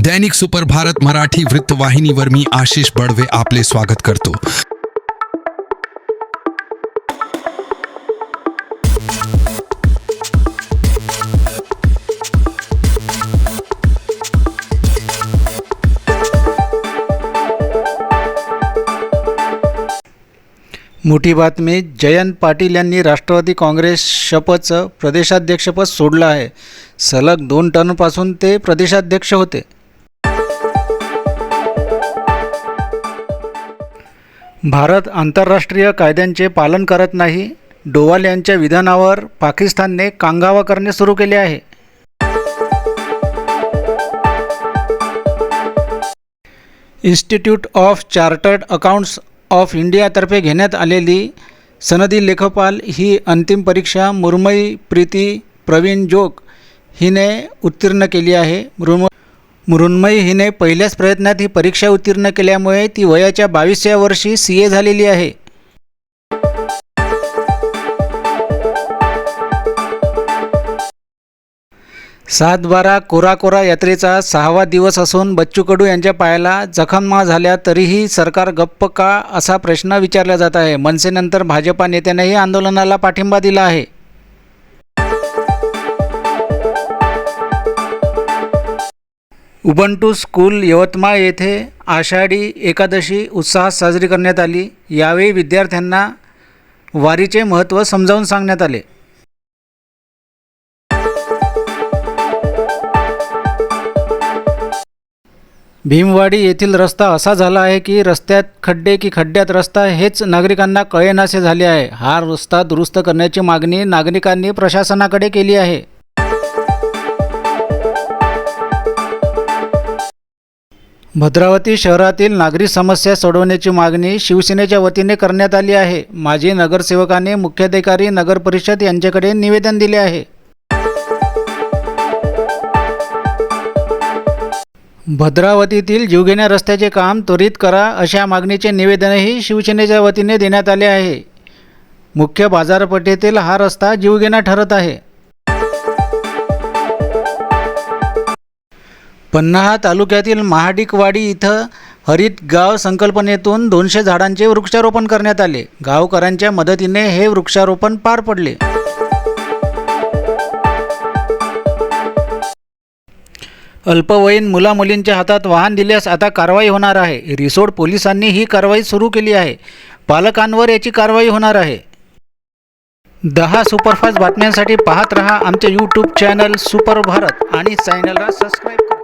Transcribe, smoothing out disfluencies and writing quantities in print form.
दैनिक super Bharat Marathi वृत्तवाहिनीवर मी आशिष बडवे आपले स्वागत करतो। मोठी बातमी, जयंत पाटील यांनी राष्ट्रवादी काँग्रेस शपचं प्रदेशाध्यक्षपद सोडलं आहे। सलग 2 टर्मपासून ते प्रदेशाध्यक्ष होते। भारत आंतरराष्ट्रीय कायद्यांचे पालन करत नाही, डोवाल यांच्या विधानावर पाकिस्तानने कांगावा करणे सुरू केले आहे। Institute of chartered accounts of इंडियातर्फे घेण्यात आलेली सनदी लेखपाल ही अंतिम परीक्षा मृण्मयी प्रीती प्रवीण जोग हिने उत्तीर्ण केली आहे। मृण्मयी हिने पहिल्याच प्रयत्नात ही परीक्षा उत्तीर्ण केल्यामुळे ती वयाच्या 22व्या वर्षी CA झालेली आहे। सातबारा कोरा यात्रेचा 6वा दिवस असून बच्चू कडू यांच्या पायाला जखमा झाल्या तरीही सरकार गप्प का, असा प्रश्न विचारला जात आहे। मनसेनंतर भाजपा नेत्यांनीही आंदोलनाला पाठिंबा दिला आहे। उबंटू स्कूल यवतमाळ येथे आषाढी एकादशी उत्साहात साजरी करण्यात आली। यावेळी विद्यार्थ्यांना वारीचे महत्त्व समजावून सांगण्यात आले। भीमवाडी येथील रस्ता असा झाला आहे की रस्त्यात खड्डे की खड्ड्यात रस्ता हेच नागरिकांना कळेनासे झाले आहे। हा रस्ता दुरुस्त करण्याची मागणी नागरिकांनी प्रशासनाकडे केली आहे। भद्रावती शहरातील नागरी समस्या सोडवण्याची मागणी शिवसेनेच्या वतीने करण्यात आली आहे। माजी नगरसेवकांनी मुख्याधिकारी नगर परिषद यांच्याकडे निवेदन दिले आहे। भद्रावतीतील जीवघेण्या रस्त्याचे काम त्वरित करा, अशा मागणीचे निवेदनही शिवसेनेच्या वतीने देण्यात आले आहे। मुख्य बाजारपेठेतील हा रस्ता जीवघेणा ठरत आहे। पन्हाळा तालुक्यातील महाडिकवाडी इथं हरित गाव संकल्पनेतून 200 झाडांचे वृक्षारोपण करण्यात आले। गावकऱ्यांच्या मदतीने हे वृक्षारोपण पार पडले। अल्पवयीन मुलामुलींच्या हातात वाहन दिल्यास आता कारवाई होणार आहे। रिसोड पोलिसांनी ही कारवाई सुरू केली आहे। पालकांवर याची कारवाई होणार आहे। 10 सुपरफास्ट बातम्यांसाठी पाहत रहा आमचे YouTube चॅनल सुपर भारत आणि चॅनलला सबस्क्राईब करा।